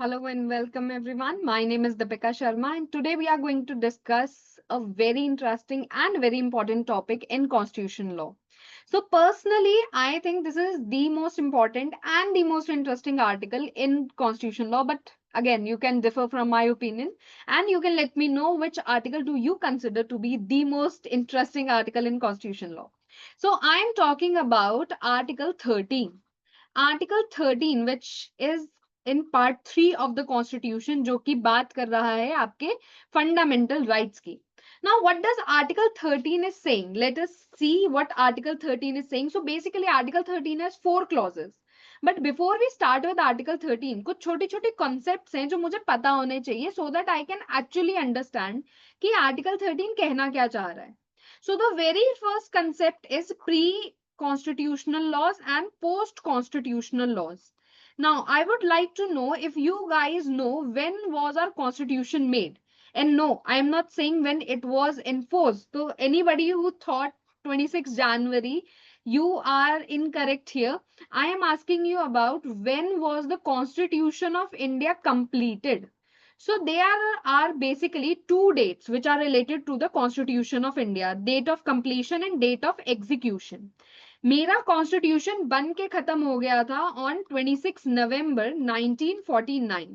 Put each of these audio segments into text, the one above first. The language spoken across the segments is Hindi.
Hello and welcome everyone. My name is Deepika Sharma and today we are going to discuss a very interesting and very important topic in constitution law. So personally, I think this is the most important and the most interesting article in constitution law, but again, you can differ from my opinion and you can let me know which article do you consider to be the most interesting article in constitution law. So I am talking about Article 13. Article 13 which is in part 3 of the constitution जो कि बात कर रहा है आपके fundamental rights की. Now what does article 13 is saying? Let us see what article 13 is saying. So basically article 13 has 4 clauses. But before we start with article 13, कुछ छोटे छोटे concepts हैं जो मुझे पता होने चाहिए so that I can actually understand कि article 13 कहना क्या चाह रहा है. So the very first concept is pre-constitutional laws and post-constitutional laws. Now, I would like to know if you guys know when was our constitution made. And no, I am not saying when it was enforced. So anybody who thought 26 January, you are incorrect here. I am asking you about when was the Constitution of India completed. So are basically two dates which are related to the Constitution of India, date of completion and date of execution. मेरा कॉन्स्टिट्यूशन बन के खत्म हो गया था on 26 November 1949.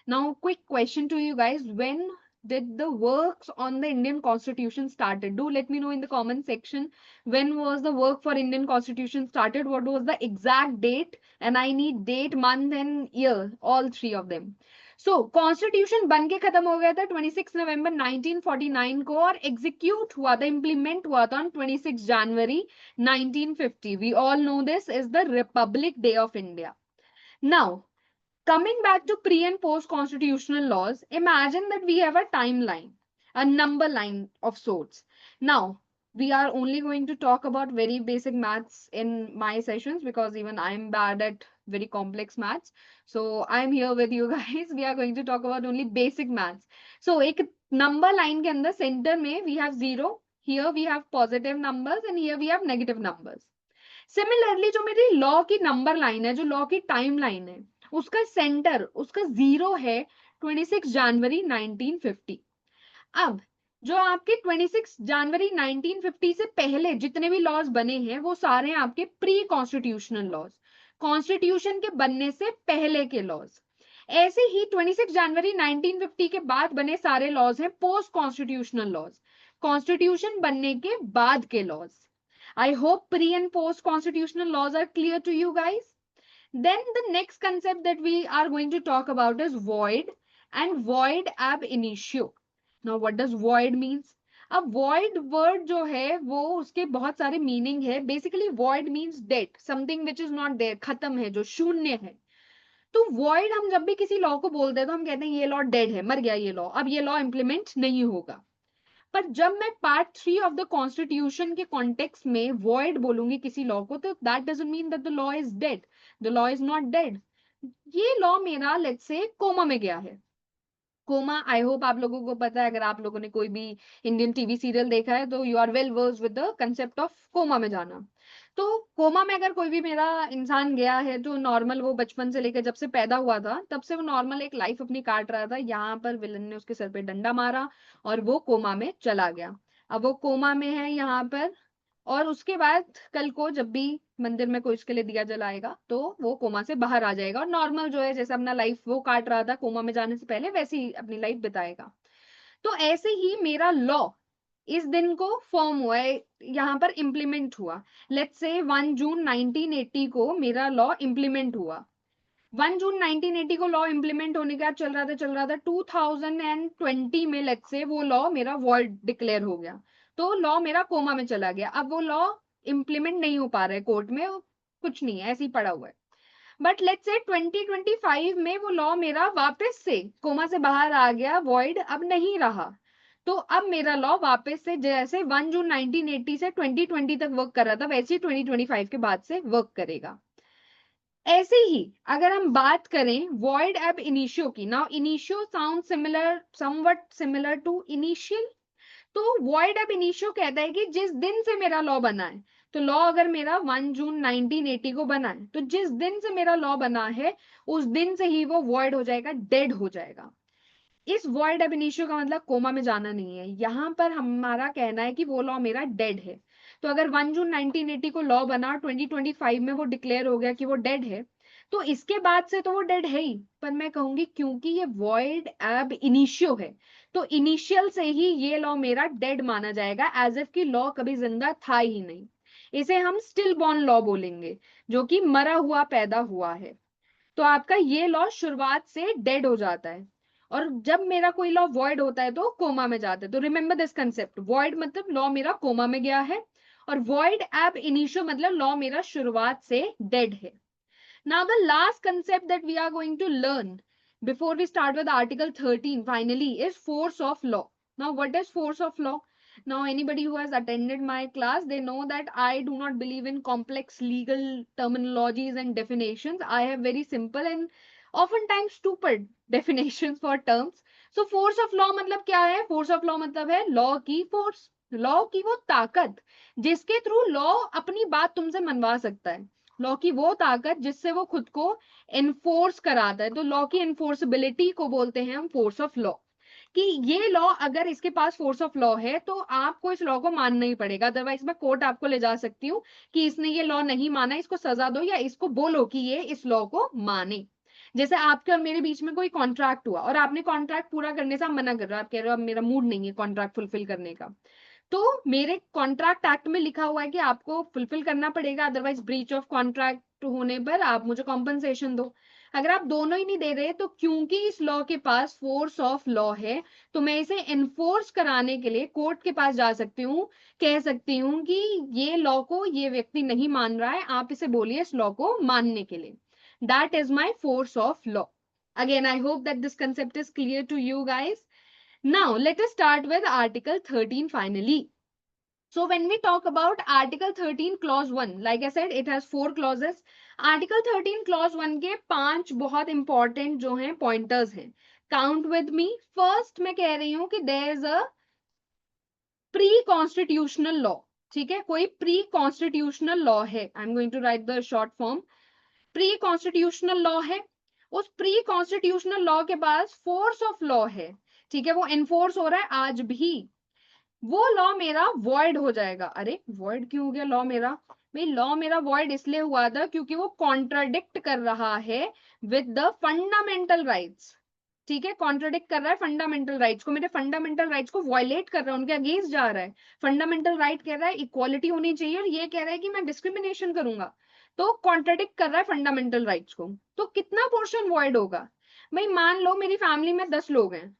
Now, quick question to you guys. When did the works on the Indian Constitution started? Do let me know in the comment section. When was the work for Indian Constitution started? What was the exact date? And I need date, month and year, all three of them. So, Constitution बन के खत्म हो गया था 26 नवंबर 1949 को और execute हुआ था, implement हुआ था on 26 January 1950. We all know this is the Republic Day of India. Now, coming back to pre and post constitutional laws, imagine that we have a timeline, a number line of sorts. Now, we are only going to talk about very basic maths in my sessions because even I'm bad at very complex maths. So I'm here with you guys. We are going to talk about only basic maths. So एक number line के अंदर center में we have zero. Here we have positive numbers and here we have negative numbers. Similarly जो मेरी लॉ की नंबर लाइन है, जो लॉ की टाइम लाइन है, उसका सेंटर, उसका जीरो है 26 जनवरी 1950. अब जो आपके 26 जनवरी 1950 से पहले जितने भी लॉज बने हैं वो सारे हैं आपके प्री कॉन्स्टिट्यूशनल लॉज, कॉन्स्टिट्यूशन के बनने से पहले के लॉज. ऐसे ही 26 जनवरी 1950 के बाद बने सारे लॉज हैं पोस्ट कॉन्स्टिट्यूशनल लॉज, कॉन्स्टिट्यूशन बनने के बाद के laws. I hope pre and post constitutional laws are clear to you guys. Then the next concept that we are going to talk about is void and void ab initio. Now what does void means? अब void word जो है वो उसके बहुत सारे meaning है. Basically void means dead, something which is not there, खत्म है, जो शून्य है. तो void हम जब भी किसी law को बोलते हैं तो हम कहते हैं ये law dead है, मर गया ये law, अब ये law implement नहीं होगा. पर जब मैं पार्ट 3 ऑफ द कॉन्स्टिट्यूशन के कॉन्टेक्स्ट में वॉइड बोलूंगी किसी लॉ को तो that doesn't mean that the law is dead. The law is not dead. ये लॉ मेरा लेट्स से कोमा में गया है. कोमा, आई होप आप लोगों को पता है, अगर आप लोगों ने कोई भी इंडियन टीवी सीरियल देखा है तो you are well versed with the concept of coma में जाना. तो कोमा में अगर कोई भी मेरा इंसान गया है तो नॉर्मल वो बचपन से लेकर जब से पैदा हुआ था तब से वो नॉर्मल एक लाइफ अपनी काट रहा था. यहाँ पर विलन ने उसके सर पे डंडा मारा और वो कोमा में चला गया. अब वो कोमा में है यहाँ पर और उसके बाद कल को जब भी मंदिर में कोई उसके लिए दिया जलाएगा तो वो कोमा से बाहर आ जाएगा और नॉर्मल जो है जैसे अपना लाइफ वो काट रहा था कोमा में जाने से पहले वैसे ही अपनी लाइफ बिताएगा. तो ऐसे ही मेरा लॉ इस दिन को फॉर्म हुआ है, यहाँ पर इम्प्लीमेंट हुआ. लेट्स से 1 जून 1980 को मेरा लॉ इम्प्लीमेंट हुआ. 1 जून 1980 को लॉ इम्प्लीमेंट होने के बाद चल रहा था 2020 में लेट्स से वो लॉ मेरा वॉइड डिक्लेयर हो गया. तो लॉ मेरा कोमा में चला गया. अब वो लॉ इम्प्लीमेंट नहीं हो पा रहा है कोर्ट में, कुछ नहीं है, ऐसे ही पड़ा हुआ है. बट लेट्स से 2025 में वो लॉ मेरा वापस से कोमा से बाहर आ गया, वॉइड अब नहीं रहा. तो अब मेरा लॉ वापस से जैसे 1 जून 1980 से 2020 तक वर्क कर रहा था वैसे ही 2025 के बाद से वर्क करेगा. ऐसे ही अगर हम बात करें void ab initio की, now initio sound similar, somewhat similar to initial. तो void ab initio कहता है कि जिस दिन से मेरा लॉ बना है तो लॉ अगर मेरा 1 जून 1980 को बना है, तो जिस दिन से मेरा लॉ बना है उस दिन से ही वो वॉइड हो जाएगा, डेड हो जाएगा। इस वॉइड एब इनिशियो का मतलब कोमा में जाना नहीं है, यहां पर हमारा कहना है कि वो लॉ मेरा डेड है। तो अगर 1 जून 1980 को लॉ बना, 2025 में वो डिक्लेयर हो गया कि वो डेड है, तो इसके बाद से तो वो डेड है ही, पर मैं कहूंगी क्योंकि ये वॉइड एब इनिशियो है, तो इनिशियल से ही ये लॉ मेरा डेड माना जाएगा, एज इफ कि लॉ कभी जिंदा था ही नहीं। इसे हम स्टिल बॉर्न लॉ बोलेंगे, जो कि मरा हुआ पैदा हुआ है। तो आपका ये लॉ शुरुआत से डेड हो जाता है, और जब मेरा कोई लॉ वॉइड होता है तो कोमा में जाता है। तो रिमेंबर दिस कंसेप्ट, वॉइड मतलब लॉ मेरा कोमा में गया है, और वॉइड एब इनिशियो मतलब लॉ मेरा शुरुआत से डेड है। Now, the last concept that we are going to learn before we start with Article 13 finally is force of law. Now, what is force of law? Now, anybody who has attended my class, they know that I do not believe in complex legal terminologies and definitions. I have very simple and oftentimes stupid definitions for terms. So, force of law मतलब क्या है? Force of law मतलब है law की force, law की वो ताकत जिसके थ्रू law अपनी बात तुमसे मनवा सकता है, लॉ की वो ताकत जिससे वो खुद को एनफोर्स कराता है। तो लॉ की एनफोर्सबिलिटी को बोलते हैं हम फोर्स ऑफ लॉ, कि ये लॉ अगर इसके पास फोर्स ऑफ लॉ है तो आपको इस लॉ को मानना ही पड़ेगा, अदरवाइज मैं कोर्ट आपको ले जा सकती हूँ कि इसने ये लॉ नहीं माना, इसको सजा दो या इसको बोलो कि ये इस लॉ को माने। जैसे आपके और मेरे बीच में कोई कॉन्ट्रैक्ट हुआ और आपने कॉन्ट्रैक्ट पूरा करने से आप मना कर रहे हो, आप कह रहे हो अब मेरा मूड नहीं है कॉन्ट्रैक्ट फुलफिल करने का, तो मेरे कॉन्ट्रैक्ट एक्ट में लिखा हुआ है कि आपको फुलफिल करना पड़ेगा, अदरवाइज ब्रीच ऑफ कॉन्ट्रैक्ट होने पर आप मुझे कॉम्पनसेशन दो। अगर आप दोनों ही नहीं दे रहे, तो क्योंकि इस लॉ के पास फोर्स ऑफ लॉ है, तो मैं इसे एनफोर्स कराने के लिए कोर्ट के पास जा सकती हूँ, कह सकती हूँ कि ये लॉ को ये व्यक्ति नहीं मान रहा है, आप इसे बोलिए इस लॉ को मानने के लिए। That is my force of law. Again, I hope that this concept is clear to you guys. Now, let us start with Article 13 finally. So, when we talk about Article 13 Clause 1, like I said, it has 4 clauses. Article 13 Clause 1 के 5 बहुत important जो हैं pointers हैं. Count with me. First, मैं कह रही हूँ कि there is a pre-constitutional law. ठीक है, कोई pre-constitutional law है. I'm going to write the short form. Pre-constitutional law है. उस प्री कॉन्स्टिट्यूशनल लॉ के पास फोर्स ऑफ लॉ है, ठीक है, वो एनफोर्स हो रहा है आज भी, वो लॉ मेरा वॉइड हो जाएगा। अरे वॉइड क्यों हो गया लॉ मेरा? भाई लॉ मेरा वॉइड इसलिए हुआ था क्योंकि वो कॉन्ट्राडिक्ट कर रहा है विद द फंडामेंटल राइट्स। ठीक है, कॉन्ट्राडिक्ट कर रहा है फंडामेंटल राइट्स को, मेरे फंडामेंटल राइट्स को वायलेट कर रहा है, उनके अगेंस्ट जा रहा है। फंडामेंटल राइट कह रहा है इक्वालिटी होनी चाहिए और ये कह रहा है कि मैं डिस्क्रिमिनेशन करूंगा, तो कॉन्ट्राडिक्ट कर रहा है फंडामेंटल राइट्स को। तो कितना पोर्शन वॉइड होगा? भाई मान लो मेरी फैमिली में 10 लोग हैं,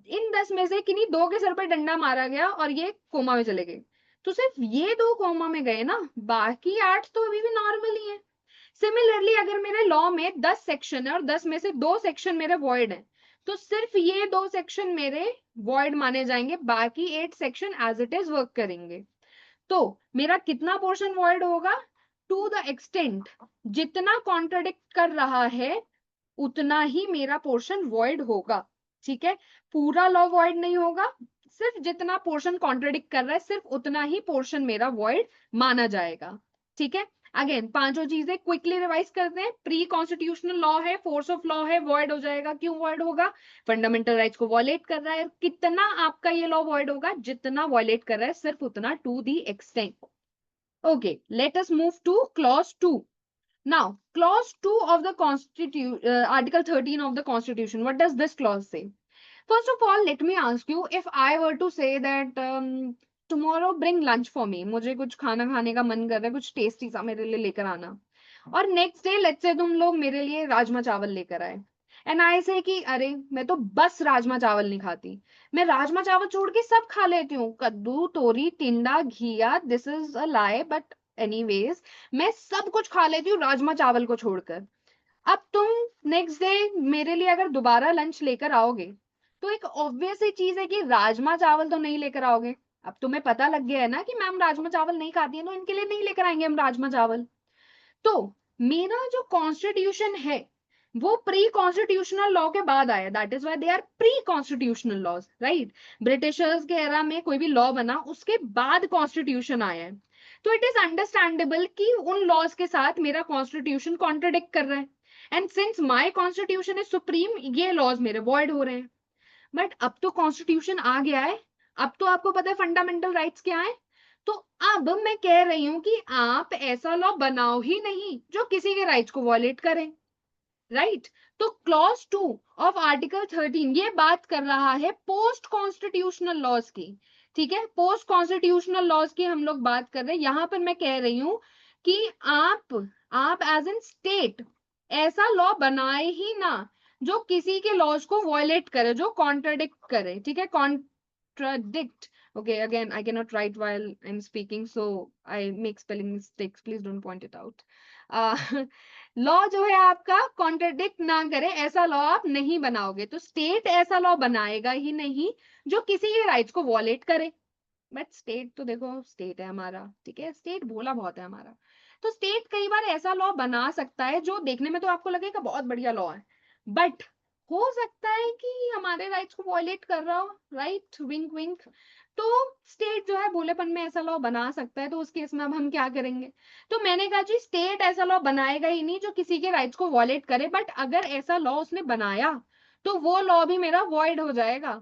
इन 10 में से किन्हीं 2 के सर पर डंडा मारा गया और ये कोमा में चले गए, तो सिर्फ ये 2 कोमा में गए ना, बाकी 8 तो अभी भी नॉर्मल ही है। सिमिलरली अगर मेरे लॉ में 10 सेक्शन है और 10 में से 2 सेक्शन मेरे वॉइड है, तो सिर्फ ये 2 सेक्शन मेरे वॉइड माने जाएंगे, बाकी 8 section as it is work करेंगे। तो मेरा कितना पोर्शन वॉइड होगा? टू द एक्सटेंट जितना कॉन्ट्रडिक्ट कर रहा है उतना ही मेरा पोर्शन वॉइड होगा। ठीक है, पूरा लॉ वॉइड नहीं होगा, सिर्फ जितना पोर्शन कॉन्ट्रडिक्ट कर रहा है सिर्फ उतना ही पोर्शन मेरा वॉइड माना जाएगा। ठीक है, अगेन पांचों चीजें क्विकली रिवाइज करते हैं। प्री कॉन्स्टिट्यूशनल लॉ है, फोर्स ऑफ लॉ है, वॉइड हो जाएगा। क्यों वॉइड होगा? फंडामेंटल राइट्स को वॉयलेट कर रहा है। कितना आपका ये लॉ वॉइड होगा? जितना वॉयलेट कर रहा है सिर्फ उतना, to the extent. Okay, let us move to clause 2. Now, clause 2 of the Article 13 of the Constitution, what does this clause say? First of all, let me ask you, if I were to say that tomorrow bring lunch for me, मुझे कुछ खाना खाने का मन कर रहा है, कुछ टेस्टी सा मेरे लिए लेकर आना, और नेक्स्ट डे लेट्स से तुम लोग मेरे लिए राजमा चावल लेकर आए, एंड आई से कि अरे मैं तो बस राजमा चावल नहीं खाती, मैं राजमा चावल छोड़ के सब खा लेती हूँ, कद्दू तोरी टिंडा घिया, this is a lie, but anyways मैं सब कुछ खा लेती हूँ राजमा चावल को छोड़कर। अब तुम नेक्स्ट डे मेरे लिए अगर दोबारा लंच लेकर आओगे, तो एक ऑब्वियस ही चीज है कि राजमा चावल तो नहीं लेकर आओगे। अब तुम्हें पता लग गया है ना कि मैम राजमा चावल नहीं खाती है, तो इनके लिए नहीं लेकर आएंगे हम राजमा चावल। तो मेरा जो कॉन्स्टिट्यूशन है वो प्री कॉन्स्टिट्यूशनल लॉ के बाद आया, that is why they are pre constitutional laws, right. Britishers के एरा में कोई भी लॉ बना उसके बाद कॉन्स्टिट्यूशन आया है। तो इट इज अंडरस्टैंडेबल कि उन लॉज के साथ मेरा कॉन्स्टिट्यूशन कॉन्ट्रडिक्ट कर रहा है, and since my constitution is supreme, ये लॉज मेरे वॉइड हो रहे हैं। बट अब तो कॉन्स्टिट्यूशन आ गया है, अब तो आपको पता है फंडामेंटल राइट्स क्या है। तो अब मैं कह रही हूं कि आप ऐसा लॉ बनाओ ही नहीं जो किसी के राइट्स को वॉयलेट करे, राइट। तो क्लॉज 2 ऑफ आर्टिकल 13 ये बात कर रहा है पोस्ट कॉन्स्टिट्यूशनल लॉज की, ठीक है, पोस्ट कॉन्स्टिट्यूशनल लॉज की हम लोग बात कर रहे हैं। यहां पर मैं कह रही हूं कि आप एज एन स्टेट ऐसा लॉ बनाए ही ना जो किसी के लॉज को वॉयलेट करे, जो कॉन्ट्राडिक्ट करे, ठीक है, contradict. Okay, again, I cannot write while I'm speaking, so I make spelling mistakes. Please don't point it out. Law जो है आपका कॉन्ट्रडिक्ट ना करे, ऐसा लॉ आप नहीं बनाओगे। तो स्टेट ऐसा लॉ बनाएगा ही नहीं जो किसी के राइट्स को वॉलेट करे। बट स्टेट तो देखो, स्टेट है हमारा, ठीक है, स्टेट भोला बहुत है हमारा। तो स्टेट कई बार ऐसा लॉ बना सकता है जो देखने में तो आपको लगेगा बहुत बढ़िया लॉ है, बट हो सकता है कि हमारे राइट्स को वॉयलेट कर रहा हो, राइट, विंक विंक। तो स्टेट जो है भोलेपन में ऐसा लॉ बना सकता है, तो उस केस में अब हम क्या करेंगे। तो मैंने कहा जी स्टेट ऐसा लॉ बनाएगा ही नहीं जो किसी के राइट्स को वॉयलेट करे, बट अगर ऐसा लॉ उसने बनाया तो वो लॉ भी मेरा वॉइड हो जाएगा।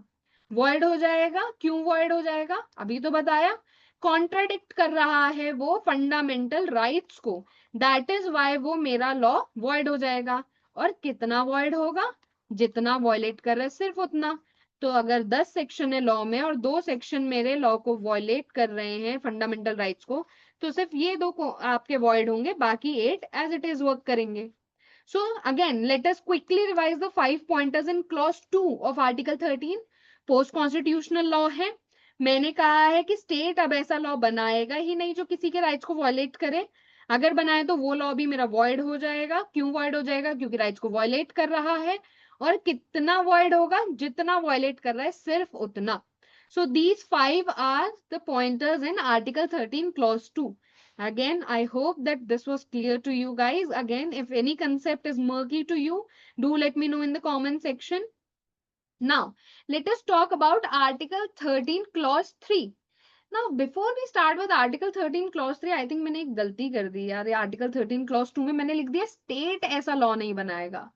वॉइड हो जाएगा, क्यों वॉइड हो जाएगा, अभी तो बताया, कॉन्ट्राडिक्ट कर रहा है वो फंडामेंटल राइट्स को, दैट इज वाई वो मेरा लॉ वॉइड हो जाएगा। और कितना वॉइड होगा, जितना वॉयलेट कर रहा है सिर्फ उतना। तो अगर 10 सेक्शन है लॉ में और 2 सेक्शन मेरे लॉ को वॉयलेट कर रहे हैं फंडामेंटल राइट्स को, तो सिर्फ ये 2 को आपके वॉइड होंगे, बाकी 8 एज इट इज वर्क करेंगे। So again, let us quickly revise the 5 pointers in clause 2 of Article 13. Post constitutional law है, मैंने कहा है कि स्टेट अब ऐसा लॉ बनाएगा ही नहीं जो किसी के राइट्स को वॉयलेट करे। अगर बनाए तो वो लॉ भी मेरा वॉइड हो जाएगा। क्यों वॉइड हो जाएगा, क्योंकि राइट्स को वॉयलेट कर रहा है। और कितना वॉइड होगा, जितना वॉयलेट कर रहा है सिर्फ उतना। So these 5 are the pointers in Article 13 clause 2. Again, I hope that this was clear to you guys. Again, if any concept is murky to you, do let me know in the comment section. Now, let us talk about Article 13 clause 3. Now, before we start with Article 13 clause 3, I think मैंने एक गलती कर दी यार। ये Article 13 clause 2 में मैंने लिख दिया स्टेट ऐसा लॉ नहीं बनाएगा।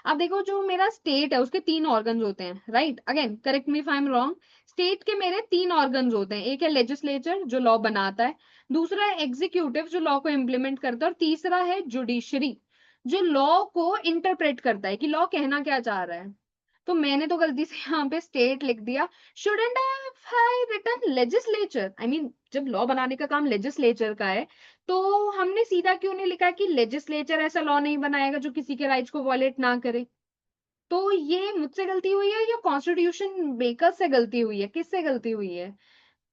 अब देखो, जो मेरा स्टेट है उसके 3 ऑर्गन्स होते हैं, right. Again correct me if I am wrong. State के मेरे 3 ऑर्गन्स होते हैं, एक है लेजिस्लेचर जो लॉ बनाता है, दूसरा है एग्जीक्यूटिव जो लॉ को इम्प्लीमेंट करता है, और तीसरा है जुडिशरी जो लॉ को इंटरप्रेट करता है कि लॉ कहना क्या चाह रहा है। तो मैंने तो गलती से यहाँ पे स्टेट लिख दिया, shouldn't I written legislature. I mean जब लॉ बनाने का काम लेजिस्लेचर का है, तो हमने सीधा क्यों नहीं लिखा कि लेजिस्लेचर ऐसा लॉ नहीं बनाएगा जो किसी के राइट्स को वॉयलेट ना करे। तो ये मुझसे गलती हुई है या कॉन्स्टिट्यूशन मेकर से गलती हुई है, किससे गलती हुई है।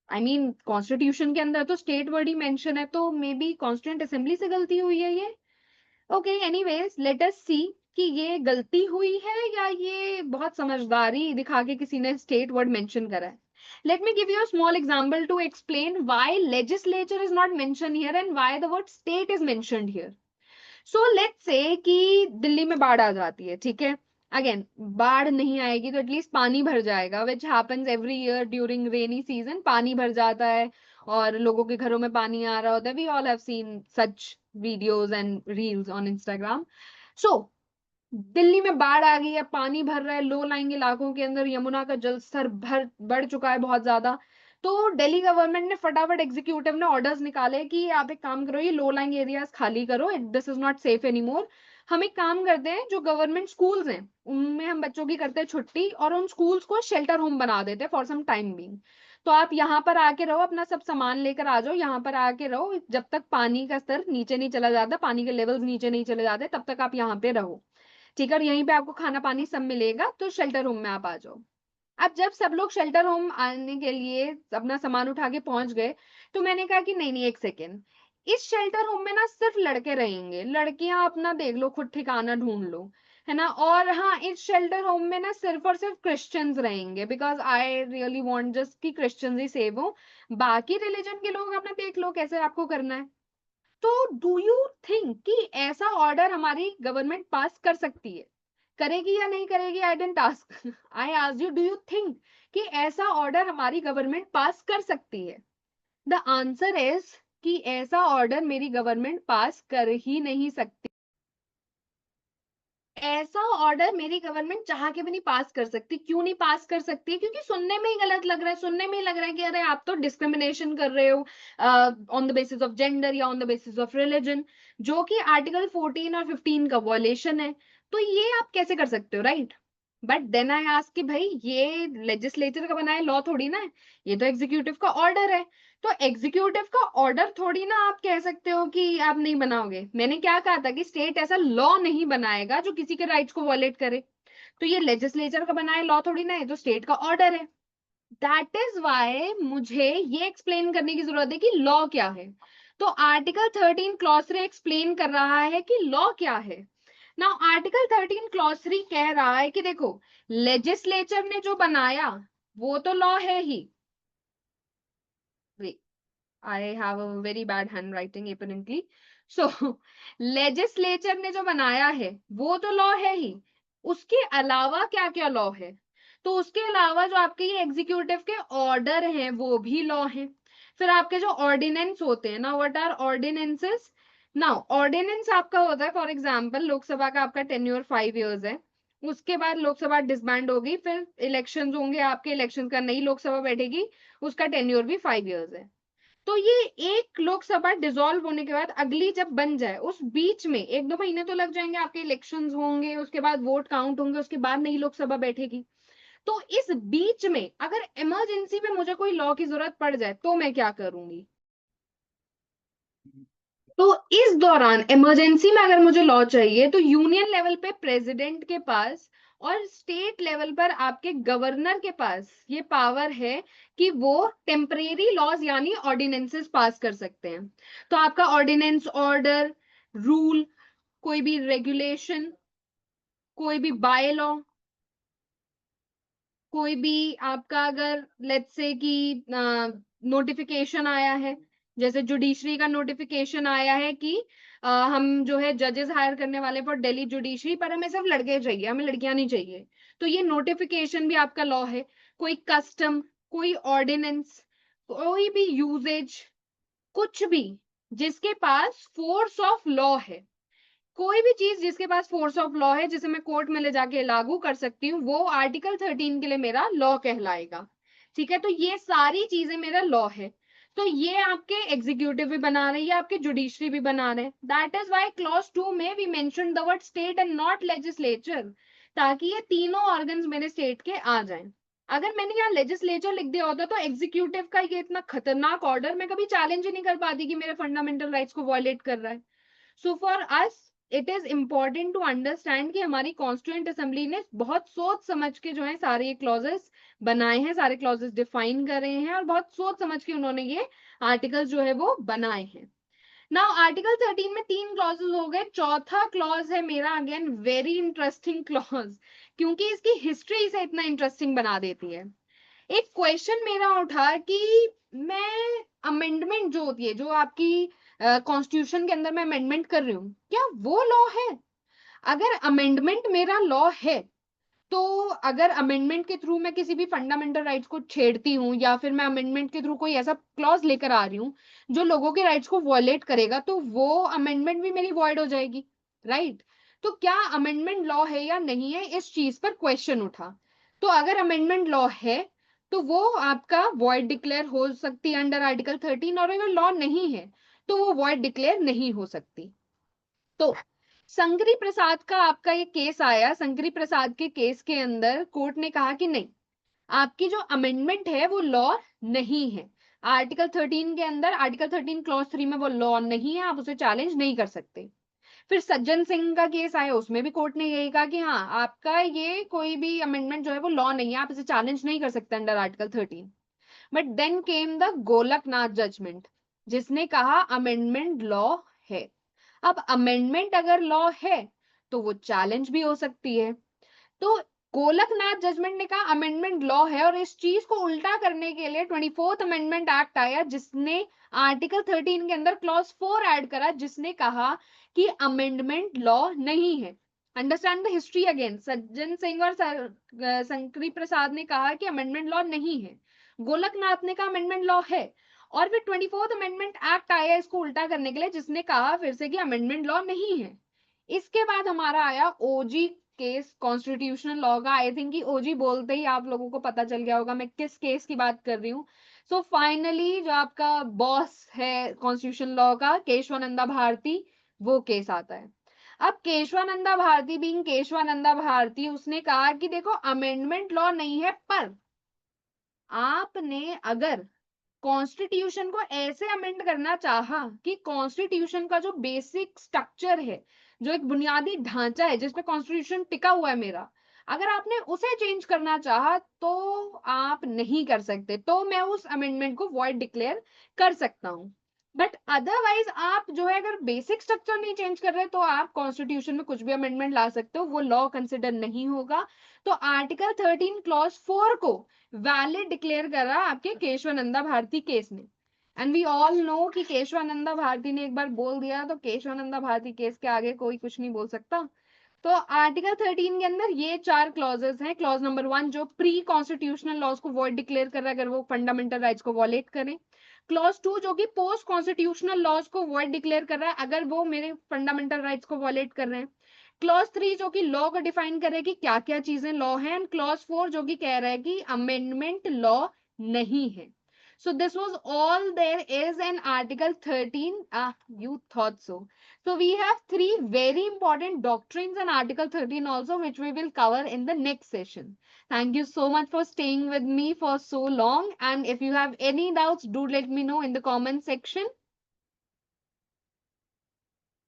आई मीन कॉन्स्टिट्यूशन के अंदर तो स्टेट वर्ड ही मेंशन है, तो मे बी कॉन्स्टिट्यूंट असेंबली से गलती हुई है ये। ओके, एनीवेज लेट अस सी कि ये गलती हुई है या ये बहुत समझदारी दिखा के किसी ने स्टेट वर्ड मेंशन करा है। Let me give you a small example to explain why legislature is not mentioned here and why the word state is mentioned here. So let's say कि दिल्ली में बाढ़ आ जाती है, ठीक है। अगेन बाढ़ नहीं आएगी तो एटलीस्ट पानी भर जाएगा, which happens every year during rainy season, पानी भर जाता है और लोगों के घरों में पानी आ रहा होता है। We all have seen such videos and reels on Instagram. So Delhi में बाढ़ आ गई है, पानी भर रहा है, लो लाइंग इलाकों के अंदर यमुना का जल स्तर बढ़ चुका है बहुत ज्यादा। तो दिल्ली गवर्नमेंट ने फटाफट एग्जीक्यूटिव ने ऑर्डर्स निकाले कि आप एक काम करो, ये लो लाइंग एरियाज खाली करो, this is not safe anymore. हम एक काम करते हैं, जो गवर्नमेंट स्कूल्स हैं उनमें हम बच्चों की करते हैं छुट्टी और उन स्कूल्स को शेल्टर होम बना देते हैं फॉर सम टाइम बीइंग। तो आप यहाँ पर आके रहो, अपना सब सामान लेकर आ जाओ, यहाँ पर आके रहो, जब तक पानी का स्तर नीचे नहीं चला जाता, पानी के लेवल्स नीचे नहीं चले जाते, तब तक आप यहाँ पे रहो, ठीक है। और यहीं पे आपको खाना पानी सब मिलेगा, तो शेल्टर होम में आप आ जाओ। अब जब सब लोग शेल्टर होम आने के लिए अपना सामान उठा के पहुंच गए, तो मैंने कहा कि नहीं नहीं एक सेकेंड, इस शेल्टर होम में ना सिर्फ लड़के रहेंगे, लड़कियां अपना देख लो, खुद ठिकाना ढूंढ लो, है ना। और हाँ, इस शेल्टर होम में ना सिर्फ और सिर्फ क्रिश्चियंस रहेंगे, because I really want just कि क्रिश्चियंस ही सेव हो, बाकी रिलीजन के लोग अपना देख लो कैसे आपको करना है। तो डू यू थिंक कि ऐसा ऑर्डर हमारी गवर्नमेंट पास कर सकती है, करेगी या नहीं करेगी, I don't ask, I ask you, do you think कि ऐसा ऑर्डर हमारी गवर्नमेंट पास कर सकती है। द आंसर इज कि ऐसा ऑर्डर मेरी गवर्नमेंट पास कर ही नहीं सकती, ऐसा ऑर्डर मेरी गवर्नमेंट चाह के भी नहीं पास कर सकती। क्यों नहीं पास कर सकती? क्योंकि सुनने में ही गलत लग रहा है, सुनने में ही लग रहा है कि अरे आप तो डिस्क्रिमिनेशन कर रहे हो on the basis of gender या on the basis of religion, जो कि आर्टिकल 14 और 15 का वॉयलेशन है। तो ये आप कैसे कर सकते हो, right? But then I ask कि भाई ये लेजिस्लेचर का बनाया लॉ थोड़ी ना है, ये तो एग्जीक्यूटिव का ऑर्डर है। तो एग्जीक्यूटिव का ऑर्डर थोड़ी ना आप कह सकते हो कि आप नहीं बनाओगे। मैंने क्या कहा था कि स्टेट ऐसा लॉ नहीं बनाएगा जो किसी के राइट्स को वॉलेट करे। तो ये लेजिस्लेचर का बनाया लॉ थोड़ी ना है, तो स्टेट का ऑर्डर है। दैट इज वाई मुझे ये एक्सप्लेन करने की जरूरत है कि लॉ क्या है। तो आर्टिकल 13 क्लॉज 3 एक्सप्लेन कर रहा है कि लॉ क्या है। नाउ आर्टिकल 13 क्लॉज 3 कह रहा है कि देखो, लेजिस्लेचर ने जो बनाया वो तो लॉ है ही। I have a very bad handwriting apparently. So, legislature ने जो बनाया है वो तो लॉ है ही। उसके अलावा क्या क्या लॉ है? तो उसके अलावा जो आपके ये एग्जीक्यूटिव के ऑर्डर हैं वो भी लॉ हैं। फिर आपके जो ऑर्डिनेंस होते हैं ना, what are ordinances? Now ordinance आपका होता है, फॉर एग्जांपल लोकसभा का आपका टेन्योर 5 इयर्स है, उसके बाद लोकसभा डिसबैंड होगी, फिर इलेक्शंस होंगे, आपके इलेक्शन का नई लोकसभा बैठेगी, उसका टेन्योर भी 5 इयर्स है। तो ये एक लोकसभा डिसॉल्व होने के बाद अगली जब बन जाए, उस बीच में 1-2 महीने तो लग जाएंगे, आपके इलेक्शंस होंगे, उसके बाद वोट काउंट होंगे, उसके बाद नई लोकसभा बैठेगी। तो इस बीच में अगर इमरजेंसी में मुझे कोई लॉ की जरूरत पड़ जाए तो मैं क्या करूंगी? तो इस दौरान इमरजेंसी में अगर मुझे लॉ चाहिए तो यूनियन लेवल पे प्रेसिडेंट के पास और स्टेट लेवल पर आपके गवर्नर के पास ये पावर है कि वो टेम्परेरी लॉज यानी ऑर्डिनेंसेस पास कर सकते हैं। तो आपका ऑर्डिनेंस, ऑर्डर, रूल, कोई भी रेगुलेशन, कोई भी बाय लॉ, कोई भी आपका अगर लेट्स से कि नोटिफिकेशन आया है, जैसे जुडिशरी का नोटिफिकेशन आया है कि हम जो है जजेस हायर करने वाले फॉर दिल्ली जुडिशरी, पर हमें सिर्फ लड़के चाहिए, हमें लड़कियां नहीं चाहिए, तो ये नोटिफिकेशन भी आपका लॉ है। कोई कस्टम, कोई ऑर्डिनेंस, कोई भी यूजेज, कुछ भी जिसके पास फोर्स ऑफ लॉ है, कोई भी चीज जिसके पास फोर्स ऑफ लॉ है, जिसे मैं कोर्ट में ले जाके लागू कर सकती हूँ, वो आर्टिकल 13 के लिए मेरा लॉ कहलाएगा। ठीक है, तो ये सारी चीजें मेरा लॉ है। तो ये आपके एग्जीक्यूटिव भी बना रहे हैं, आपके जुडिशरी भी बना रहे हैं। दैट इज वाई क्लॉज 2 में we mention the word state and not legislature, ताकि ये तीनों ऑर्गन्स मेरे स्टेट के आ जाएं। अगर मैंने यहाँ लेजिस्लेचर लिख दिया होता तो एग्जीक्यूटिव का ये इतना खतरनाक ऑर्डर मैं कभी चैलेंज ही नहीं कर पाती कि मेरे फंडामेंटल राइट्स को वायलेट कर रहा है। So for us it is important to understand कि हमारी कॉन्स्टिट्यूएंट असेंबली ने बहुत सोच समझ के जो है सारे ये क्लॉजेस बनाए हैं, सारे क्लॉजेस डिफाइन कर रहे हैं, और बहुत सोच समझ के उन्होंने ये आर्टिकल्स जो है वो बनाए हैं। नाउ आर्टिकल 13 में 3 क्लॉजेस हो गए, चौथा क्लॉज है मेरा अगेन वेरी इंटरेस्टिंग क्लॉज, क्योंकि इसकी हिस्ट्री इसे इतना इंटरेस्टिंग बना देती है। एक क्वेश्चन मेरा उठा कि मैं अमेंडमेंट जो होती है, जो आपकी कॉन्स्टिट्यूशन के अंदर मैं अमेंडमेंट कर रही हूँ, क्या वो लॉ है? अगर अमेंडमेंट मेरा लॉ है, तो अगर अमेंडमेंट के थ्रू मैं किसी भी फंडामेंटल राइट्स को छेड़ती हूँ, या फिर मैं अमेंडमेंट के थ्रू कोई ऐसा क्लॉज लेकर आ रही हूँ जो लोगों के राइट्स को वॉयलेट करेगा, तो वो अमेंडमेंट भी मेरी वॉइड हो जाएगी, राइट? तो क्या अमेंडमेंट लॉ है या नहीं है, इस चीज पर क्वेश्चन उठा। तो अगर अमेंडमेंट लॉ है तो वो आपका वॉइड डिक्लेयर हो सकती है अंडर आर्टिकल 13, और अगर लॉ नहीं है तो वो वॉइड डिक्लेयर नहीं हो सकती। तो संकरी प्रसाद का आपका ये केस आया, संकरी प्रसाद के केस के अंदर कोर्ट ने कहा कि नहीं, आपकी जो अमेंडमेंट है वो लॉ नहीं है। आर्टिकल 13 के अंदर, आर्टिकल 13 क्लॉज 3 में वो लॉ नहीं है, आप उसे चैलेंज नहीं कर सकते। फिर सज्जन सिंह का केस आया, उसमें भी कोर्ट ने यही कहा कि हाँ, आपका ये कोई भी अमेंडमेंट जो है वो लॉ नहीं है, आप इसे चैलेंज नहीं कर सकते under article 13। But then came the Golaknath judgment, जिसने कहा अमेंडमेंट लॉ है। अब अमेंडमेंट अगर लॉ है तो वो चैलेंज भी हो सकती है। तो गोलकनाथ जजमेंट ने कहा अमेंडमेंट लॉ है, और इस चीज को उल्टा करने के लिए 24th अमेंडमेंट एक्ट आया, जिसने आर्टिकल 13 के अंदर क्लॉज 4 ऐड करा, जिसने कहा कि अमेंडमेंट लॉ नहीं है। Understand the history again, Sajjan Singh और शंकरी प्रसाद ने कहा कि अमेंडमेंट लॉ नहीं है, गोलकनाथ ने कहा अमेंडमेंट लॉ है, और फिर 24th अमेंडमेंट एक्ट आया इसको उल्टा करने के लिए, जिसने कहा फिर से कि अमेंडमेंट लॉ नहीं है। इसके बाद हमारा आया ओजी केस कॉन्स्टिट्यूशनल लॉ का। आई थिंक कि ओजी बोलते ही आप लोगों को पता चल गया होगा मैं किस केस की बात कर रही हूँ। सो फाइनली जो आपका बॉस है कॉन्स्टिट्यूशन लॉ का, केशवानंदा भारती, वो केस आता है। अब केशवानंदा भारती बीइंग केशवानंदा भारती, उसने कहा कि देखो अमेंडमेंट लॉ नहीं है, पर आपने अगर कॉन्स्टिट्यूशन को ऐसे अमेंड करना चाहा कि कॉन्स्टिट्यूशन का जो बेसिक स्ट्रक्चर है, जो एक बुनियादी ढांचा है जिसपे कॉन्स्टिट्यूशन टिका हुआ है मेरा, अगर आपने उसे चेंज करना चाहा तो आप नहीं कर सकते, तो मैं उस अमेंडमेंट को वॉइड डिक्लेयर कर सकता हूं। बट अदरवाइज आप जो है अगर बेसिक स्ट्रक्चर नहीं चेंज कर रहे तो आप कॉन्स्टिट्यूशन में कुछ भी अमेंडमेंट ला सकते हो, वो लॉ कंसिडर नहीं होगा। तो आर्टिकल 13 क्लॉज 4 को वैलिड डिक्लेयर करा आपके केशवानंदा भारती केस ने। एंड वी ऑल नो कि केशवानंदा भारती ने एक बार बोल दिया तो केशवानंदा भारती केस के आगे कोई कुछ नहीं बोल सकता। तो आर्टिकल 13 के अंदर ये 4 क्लॉजेस हैं। क्लॉज नंबर 1 जो प्री कॉन्स्टिट्यूशनल लॉज को वॉइड डिक्लेयर कर रहा है अगर वो फंडामेंटल राइट्स को वॉलेट करें। क्लॉज 2 जो कि पोस्ट कॉन्स्टिट्यूशनल लॉज को वॉइड डिक्लेयर कर रहा है अगर वो मेरे फंडामेंटल राइट्स को वॉलेट कर रहे हैं। क्लॉज 3 जो कि लॉ को डिफाइन करे कि क्या क्या चीजें लॉ है, एंड क्लॉज 4 जो कि कह रहा है कि अमेंडमेंट लॉ नहीं है। So this was all there is in Article 13. Ah, you thought so. So we have three very important doctrines in Article 13 also, which we will cover in the next session. Thank you so much for staying with me for so long. And if you have any doubts, do let me know in the comment section.